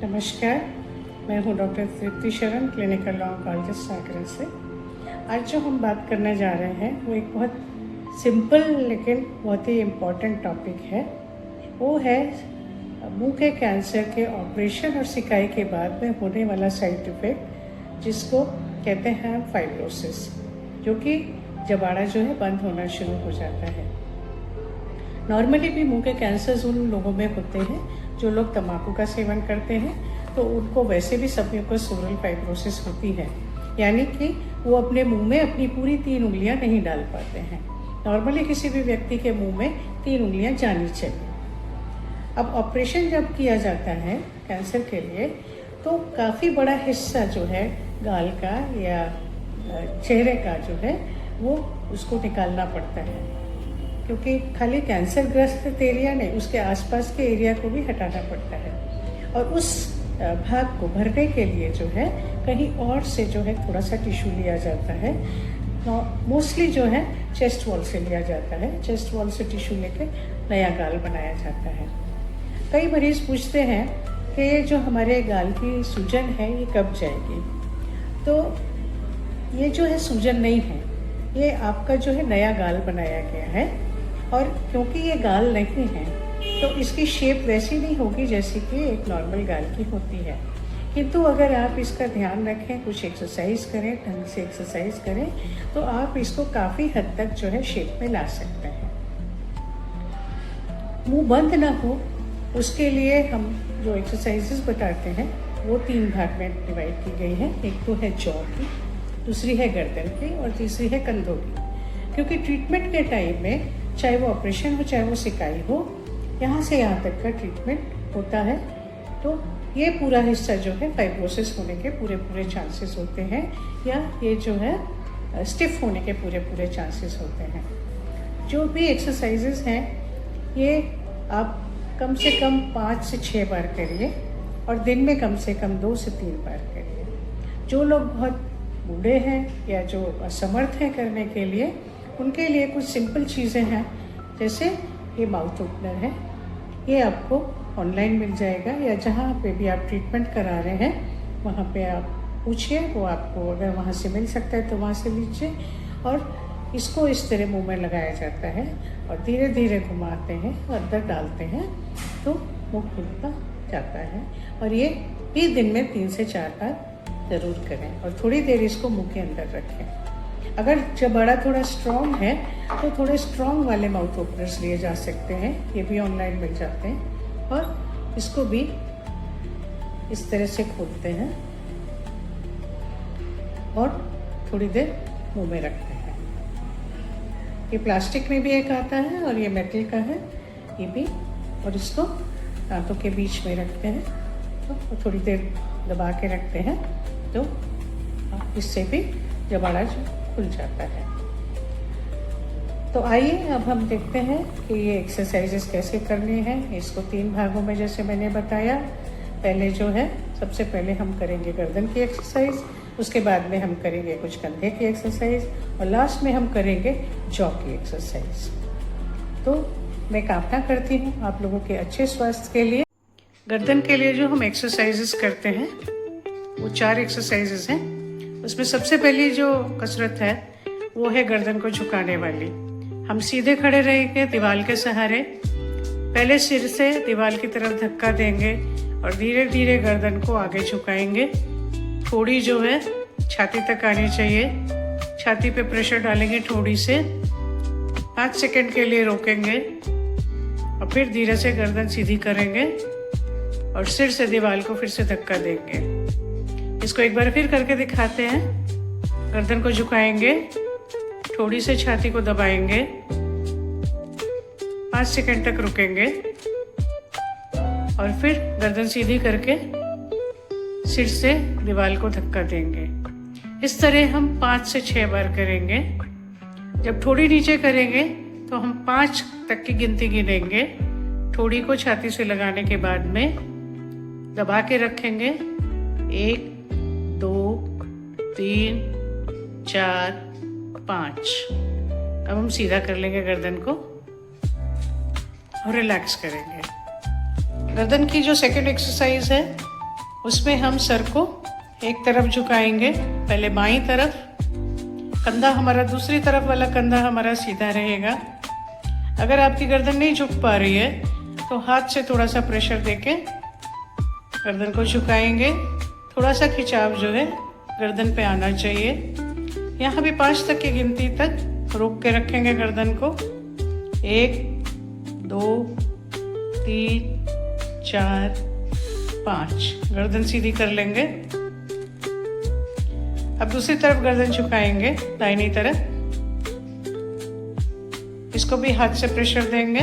नमस्कार, मैं हूँ डॉक्टर तृप्ति शरण, क्लिनिकल ऑन्कोलॉजिस्ट सागर से। आज जो हम बात करने जा रहे हैं वो एक बहुत सिंपल लेकिन बहुत ही इम्पॉर्टेंट टॉपिक है। वो है मुंह के कैंसर के ऑपरेशन और सिकाई के बाद में होने वाला साइड इफ़ेक्ट, जिसको कहते हैं फाइब्रोसिस, जो कि जबाड़ा जो है बंद होना शुरू हो जाता है। नॉर्मली भी मुंह के कैंसर्स उन लोगों में होते हैं जो लोग तंबाकू का सेवन करते हैं, तो उनको वैसे भी सबम्यूकस ओरल फाइब्रोसिस होती है, यानी कि वो अपने मुंह में अपनी पूरी 3 उंगलियां नहीं डाल पाते हैं। नॉर्मली किसी भी व्यक्ति के मुंह में 3 उंगलियां जानी चाहिए। अब ऑपरेशन जब किया जाता है कैंसर के लिए, तो काफ़ी बड़ा हिस्सा जो है गाल का या चेहरे का जो है वो उसको निकालना पड़ता है, क्योंकि खाली कैंसर ग्रस्त एरिया नहीं, उसके आसपास के एरिया को भी हटाना पड़ता है। और उस भाग को भरने के लिए जो है कहीं और से जो है थोड़ा सा टिश्यू लिया जाता है। मोस्टली जो है चेस्ट वॉल से लिया जाता है। चेस्ट वॉल से टिश्यू लेके नया गाल बनाया जाता है। कई मरीज़ पूछते हैं कि ये जो हमारे गाल की सूजन है ये कब जाएगी। तो ये जो है सूजन नहीं है, ये आपका जो है नया गाल बनाया गया है। और क्योंकि ये गाल नहीं है तो इसकी शेप वैसी नहीं होगी जैसी कि एक नॉर्मल गाल की होती है। किंतु अगर आप इसका ध्यान रखें, कुछ एक्सरसाइज करें, ढंग से एक्सरसाइज करें, तो आप इसको काफ़ी हद तक जो है शेप में ला सकते हैं। मुंह बंद ना हो उसके लिए हम जो एक्सरसाइजेस बताते हैं वो 3 भाग में डिवाइड की गई है। एक तो है जॉ की, दूसरी है गर्दन की और तीसरी है कंधों की। क्योंकि ट्रीटमेंट के टाइम में चाहे वो ऑपरेशन हो चाहे वो सिकाई हो, यहाँ से यहाँ तक का ट्रीटमेंट होता है, तो ये पूरा हिस्सा जो है फाइब्रोसिस होने के पूरे चांसेस होते हैं, या ये जो है स्टिफ होने के पूरे चांसेस होते हैं। जो भी एक्सरसाइजेस हैं ये आप कम से कम 5 से 6 बार करिए और दिन में कम से कम 2 से 3 बार करिए। जो लोग बहुत बूढ़े हैं या जो असमर्थ हैं करने के लिए, उनके लिए कुछ सिंपल चीज़ें हैं, जैसे ये माउथ ओपनर है। ये आपको ऑनलाइन मिल जाएगा, या जहाँ पे भी आप ट्रीटमेंट करा रहे हैं वहाँ पे आप पूछिए, वो आपको अगर वहाँ से मिल सकता है तो वहाँ से लीजिए। और इसको इस तरह मुंह में लगाया जाता है और धीरे धीरे घुमाते हैं और अंदर डालते हैं तो मुँह खुलता जाता है। और ये भी दिन में 3 से 4 बार ज़रूर करें और थोड़ी देर इसको मुंह के अंदर रखें। अगर जबाड़ा थोड़ा स्ट्रॉन्ग है तो थोड़े स्ट्रॉन्ग वाले माउथ ओपनर्स लिए जा सकते हैं, ये भी ऑनलाइन मिल जाते हैं। और इसको भी इस तरह से खोलते हैं और थोड़ी देर मुंह में रखते हैं। ये प्लास्टिक में भी एक आता है और ये मेटल का है ये भी, और इसको दांतों के बीच में रखते हैं तो थोड़ी देर दबा के रखते हैं, तो इससे भी जबाड़ा खुल जाता है। तो आइए अब हम देखते हैं कि ये एक्सरसाइजेस कैसे करनी है। इसको 3 भागों में जैसे मैंने बताया, पहले जो है सबसे पहले हम करेंगे गर्दन की एक्सरसाइज, उसके बाद में हम करेंगे कुछ कंधे की एक्सरसाइज और लास्ट में हम करेंगे जॉ की एक्सरसाइज। तो मैं कामना करती हूँ आप लोगों के अच्छे स्वास्थ्य के लिए। गर्दन के लिए जो हम एक्सरसाइजेस करते हैं वो 4 एक्सरसाइजेस हैं। उसमें सबसे पहली जो कसरत है वो है गर्दन को झुकाने वाली। हम सीधे खड़े रहेंगे दीवार के सहारे, पहले सिर से दीवार की तरफ धक्का देंगे और धीरे धीरे गर्दन को आगे झुकाएंगे। ठोड़ी जो है छाती तक आनी चाहिए, छाती पे प्रेशर डालेंगे ठोड़ी से, 5 सेकंड के लिए रोकेंगे और फिर धीरे से गर्दन सीधी करेंगे और सिर से दीवार को फिर से धक्का देंगे। इसको एक बार फिर करके दिखाते हैं। गर्दन को झुकाएंगे, ठोड़ी से छाती को दबाएंगे, 5 सेकंड तक रुकेंगे और फिर गर्दन सीधी करके सिर से दीवार को धक्का देंगे। इस तरह हम 5 से 6 बार करेंगे। जब ठोड़ी नीचे करेंगे तो हम 5 तक की गिनती गिनेंगे। ठोड़ी को छाती से लगाने के बाद में दबा के रखेंगे। 1 2 3 4 5। अब हम सीधा कर लेंगे गर्दन को और रिलैक्स करेंगे। गर्दन की जो सेकंड एक्सरसाइज है उसमें हम सर को एक तरफ झुकाएंगे, पहले बाईं तरफ, कंधा हमारा दूसरी तरफ वाला कंधा हमारा सीधा रहेगा। अगर आपकी गर्दन नहीं झुक पा रही है तो हाथ से थोड़ा सा प्रेशर देके गर्दन को झुकाएंगे। थोड़ा सा खिंचाव जो है गर्दन पे आना चाहिए। यहाँ भी 5 तक की गिनती तक रोक के रखेंगे गर्दन को। 1 2 3 4 5, गर्दन सीधी कर लेंगे। अब दूसरी तरफ गर्दन झुकाएंगे, दाहिनी तरफ। इसको भी हाथ से प्रेशर देंगे।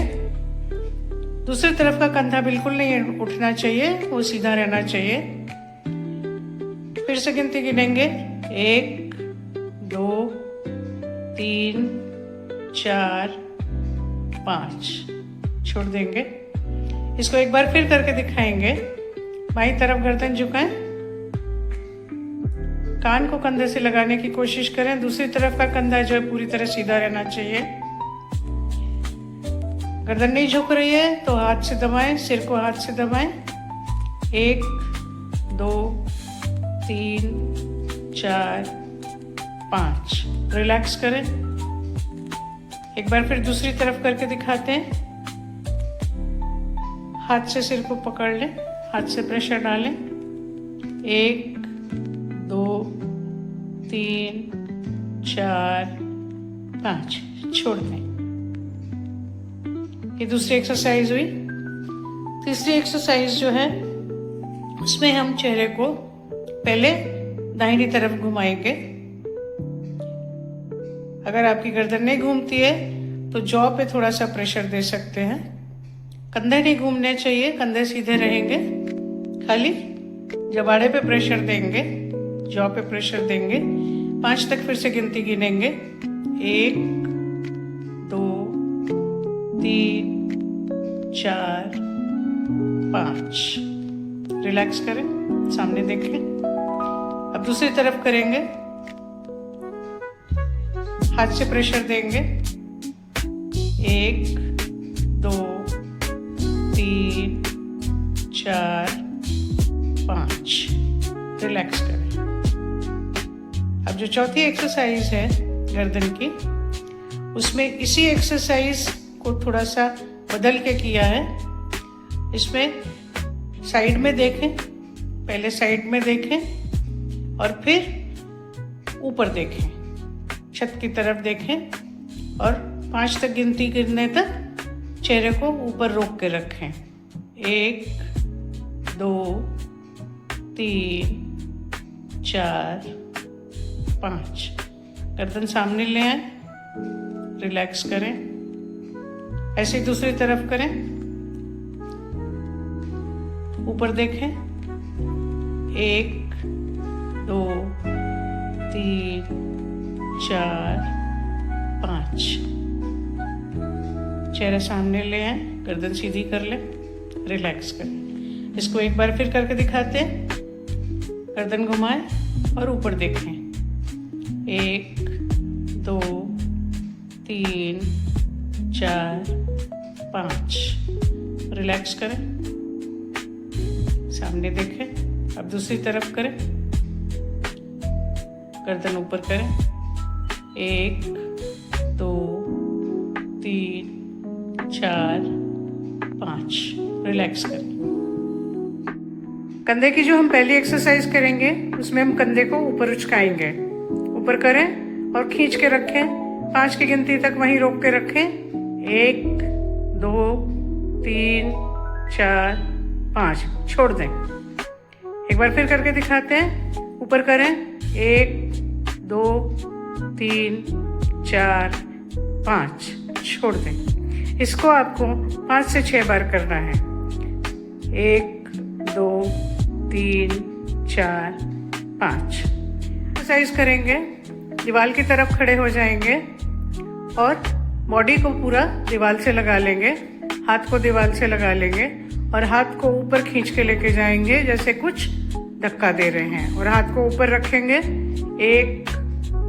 दूसरी तरफ का कंधा बिल्कुल नहीं उठना चाहिए, वो सीधा रहना चाहिए। फिर से गिनती गिनेंगे, 1 2 3 4 5, छोड़ देंगे। इसको एक बार फिर करके दिखाएंगे। बाईं तरफ गर्दन झुकाएं, कान को कंधे से लगाने की कोशिश करें। दूसरी तरफ का कंधा जो है पूरी तरह सीधा रहना चाहिए। गर्दन नहीं झुक रही है तो हाथ से दबाएं, सिर को हाथ से दबाएं। 1 2 3 4 5, रिलैक्स करें। एक बार फिर दूसरी तरफ करके दिखाते हैं। हाथ से सिर को पकड़ लें, हाथ से प्रेशर डालें। 1 2 3 4 5, छोड़ दें। ये दूसरी एक्सरसाइज हुई। तीसरी एक्सरसाइज जो है उसमें हम चेहरे को पहले दाहिनी तरफ घुमाएंगे। अगर आपकी गर्दन नहीं घूमती है तो जॉ पे थोड़ा सा प्रेशर दे सकते हैं। कंधे नहीं घूमने चाहिए, कंधे सीधे रहेंगे। खाली जबाड़े पे प्रेशर देंगे, जॉ पे प्रेशर देंगे। 5 तक फिर से गिनती गिनेंगे। 1 2 3 4 5, रिलैक्स करें, सामने देखें। अब दूसरी तरफ करेंगे, हाथ से प्रेशर देंगे। 1 2 3 4 5, रिलैक्स करें। अब जो चौथी एक्सरसाइज है गर्दन की, उसमें इसी एक्सरसाइज को थोड़ा सा बदल के किया है। इसमें साइड में देखें, पहले साइड में देखें और फिर ऊपर देखें, छत की तरफ देखें और 5 तक गिनती गिनने तक चेहरे को ऊपर रोक के रखें। 1 2 3 4 5, गर्दन सामने ले आए, रिलैक्स करें। ऐसे ही दूसरी तरफ करें, ऊपर देखें। 1 2 3 4 5, चेहरा सामने ले आए, गर्दन सीधी कर लें, रिलैक्स करें। इसको एक बार फिर करके दिखाते हैं। गर्दन घुमाएं और ऊपर देखें। 1 2 3 4 5, रिलैक्स करें, सामने देखें। अब दूसरी तरफ करें, गर्दन ऊपर करें। 1 2 3 4 5, रिलैक्स करें। कंधे की जो हम पहली एक्सरसाइज करेंगे उसमें हम कंधे को ऊपर उचकाएंगे। ऊपर करें और खींच के रखें। 5 की गिनती तक वहीं रोक के रखें। 1 2 3 4 5, छोड़ दें। एक बार फिर करके दिखाते हैं। ऊपर करें। 1 2 3 4 5, छोड़ दें। इसको आपको 5 से 6 बार करना है। 1 2 3 4 5। एक्सरसाइज करेंगे, दीवार की तरफ खड़े हो जाएंगे और बॉडी को पूरा दीवार से लगा लेंगे। हाथ को दीवार से लगा लेंगे और हाथ को ऊपर खींच के लेके जाएंगे जैसे कुछ धक्का दे रहे हैं, और हाथ को ऊपर रखेंगे। 1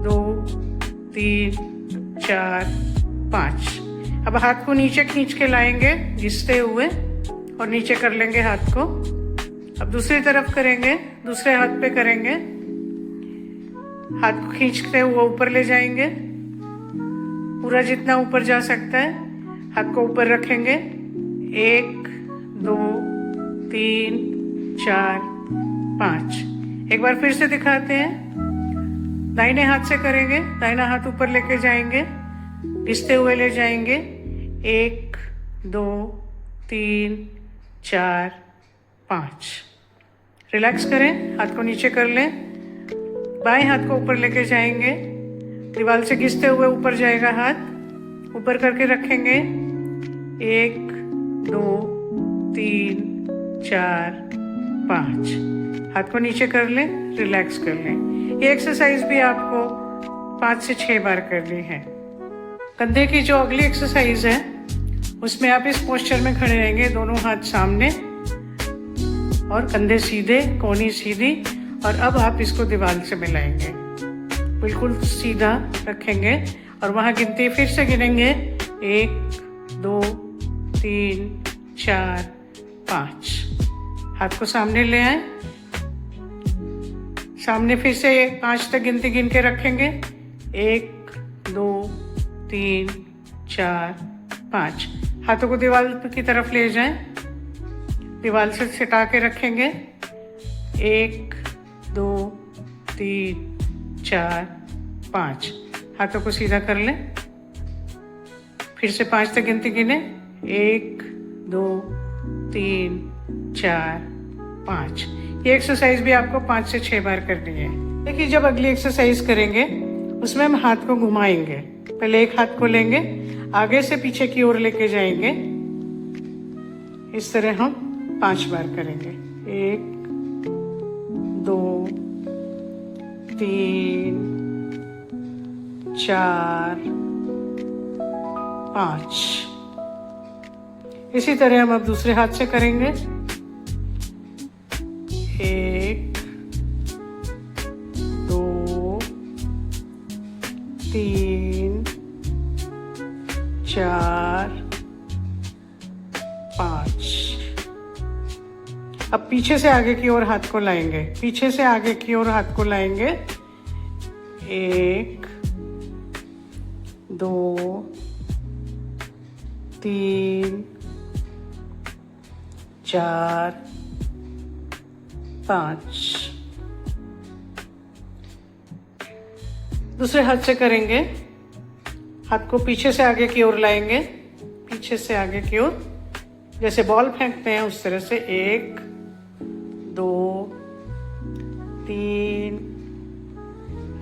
2 3 4 5। अब हाथ को नीचे खींच के लाएंगे घिसते हुए और नीचे कर लेंगे हाथ को अब दूसरी तरफ करेंगे, दूसरे हाथ पे करेंगे, हाथ को खींचते हुए ऊपर ले जाएंगे, पूरा जितना ऊपर जा सकता है हाथ को ऊपर रखेंगे। 1 2 3 4 5। एक बार फिर से दिखाते हैं। दाहिने हाथ से करेंगे, दाहिना हाथ ऊपर लेके जाएंगे, घिसते हुए ले जाएंगे। 1 2 3 4 5। रिलैक्स करें, हाथ को नीचे कर लें, बाएं हाथ को ऊपर लेके जाएंगे, दीवार से घिसते हुए ऊपर जाएगा हाथ, ऊपर करके रखेंगे। 1 2 3 4 5। हाथ को नीचे कर लें, रिलैक्स कर लें। ये एक्सरसाइज भी आपको 5 से 6 बार करनी है। कंधे की जो अगली एक्सरसाइज है उसमें आप इस पोस्चर में खड़े रहेंगे, दोनों हाथ सामने और कंधे सीधे, कोहनी सीधी। और अब आप इसको दीवार से मिलाएंगे, बिल्कुल सीधा रखेंगे और वहाँ गिनती फिर से गिनेंगे। 1 2 3 4 5। हाथ को सामने ले आए, सामने फिर से 5 तक गिनती गिन के रखेंगे। 1 2 3 4 5। हाथों को दीवार की तरफ ले जाएं, दीवार से सटा के रखेंगे। 1 2 3 4 5। हाथों को सीधा कर लें, फिर से 5 तक गिनती गिने। 1 2 3 4 5। ये एक्सरसाइज भी आपको 5 से 6 बार करनी है। देखिए, जब अगली एक्सरसाइज करेंगे उसमें हम हाथ को घुमाएंगे। पहले एक हाथ को लेंगे, आगे से पीछे की ओर लेके जाएंगे। इस तरह हम 5 बार करेंगे। 1 2 3 4 5। इसी तरह हम अब दूसरे हाथ से करेंगे। 1 2 3 4 5। अब पीछे से आगे की ओर हाथ को लाएंगे, पीछे से आगे की ओर हाथ को लाएंगे। 1 2 3 4 5। दूसरे हाथ से करेंगे, हाथ को पीछे से आगे की ओर लाएंगे, पीछे से आगे की ओर, जैसे बॉल फेंकते हैं उस तरह से। 1 2 3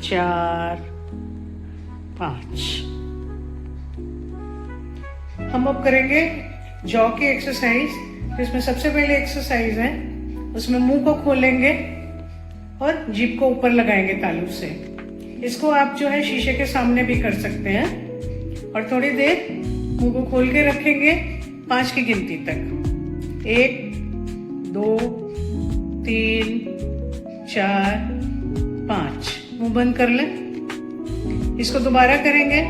4 5। हम अब करेंगे जॉ की एक्सरसाइज। इसमें सबसे पहले एक्सरसाइज है, उसमें मुंह को खोलेंगे और जीभ को ऊपर लगाएंगे तालू से। इसको आप जो है शीशे के सामने भी कर सकते हैं और थोड़ी देर मुंह को खोल के रखेंगे 5 की गिनती तक। 1 2 3 4 5। मुंह बंद कर लें। इसको दोबारा करेंगे,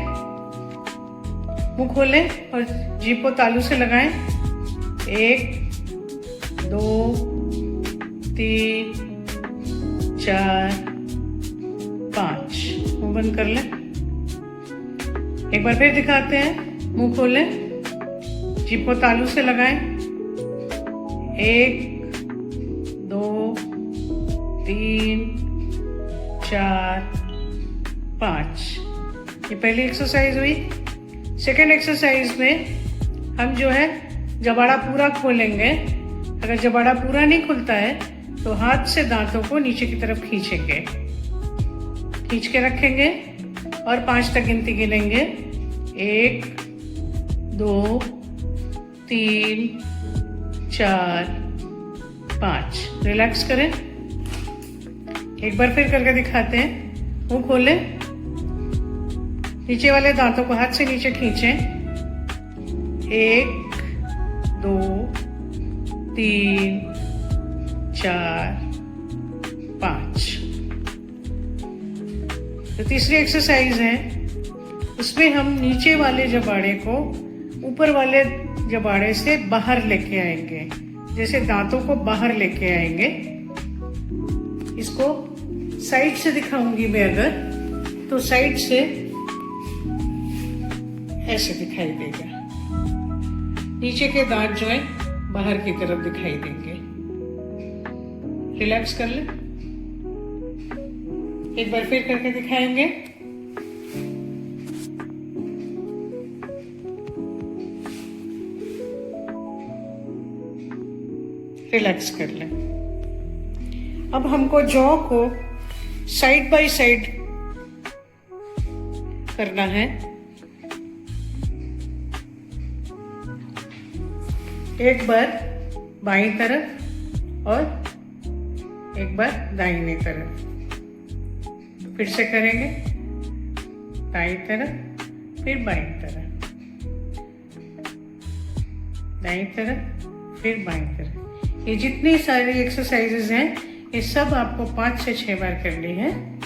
मुंह खोलें और जीभ को तालू से लगाएं। 1 2 3 4 5। मुंह बंद कर लें। एक बार फिर दिखाते हैं। मुंह खोलें, जीभ को तालू से लगाएं। 1 2 3 4 5। ये पहली एक्सरसाइज हुई। सेकेंड एक्सरसाइज में हम जो है जबाड़ा पूरा खोलेंगे। अगर जबाड़ा पूरा नहीं खुलता है तो हाथ से दांतों को नीचे की तरफ खींचेंगे, खींच के रखेंगे और 5 तक गिनती गिनेंगे। 1 2 3 4 5। रिलैक्स करें। एक बार फिर करके दिखाते हैं। मुंह खोलें, नीचे वाले दांतों को हाथ से नीचे खींचें। 1 2 3 4 5। तो तीसरी एक्सरसाइज है, उसमें हम नीचे वाले जबाड़े को ऊपर वाले जबाड़े से बाहर लेके आएंगे। जैसे दांतों को बाहर लेके आएंगे। इसको साइड से दिखाऊंगी मैं अगर, तो साइड से ऐसे दिखाई देगा। नीचे के दांत जो है बाहर की तरफ दिखाई देंगे। रिलैक्स कर ले, एक बार फिर करके दिखाएंगे। रिलैक्स कर लें। अब हमको जॉ को साइड बाय साइड करना है। एक बार बाईं तरफ और एक बार दाहिनी तरफ। फिर से करेंगे, दाईं तरफ, फिर बाईं तरफ, दाईं तरफ, फिर बाईं तरफ। ये जितनी सारी एक्सरसाइजेज हैं, ये सब आपको 5 से 6 बार करनी है।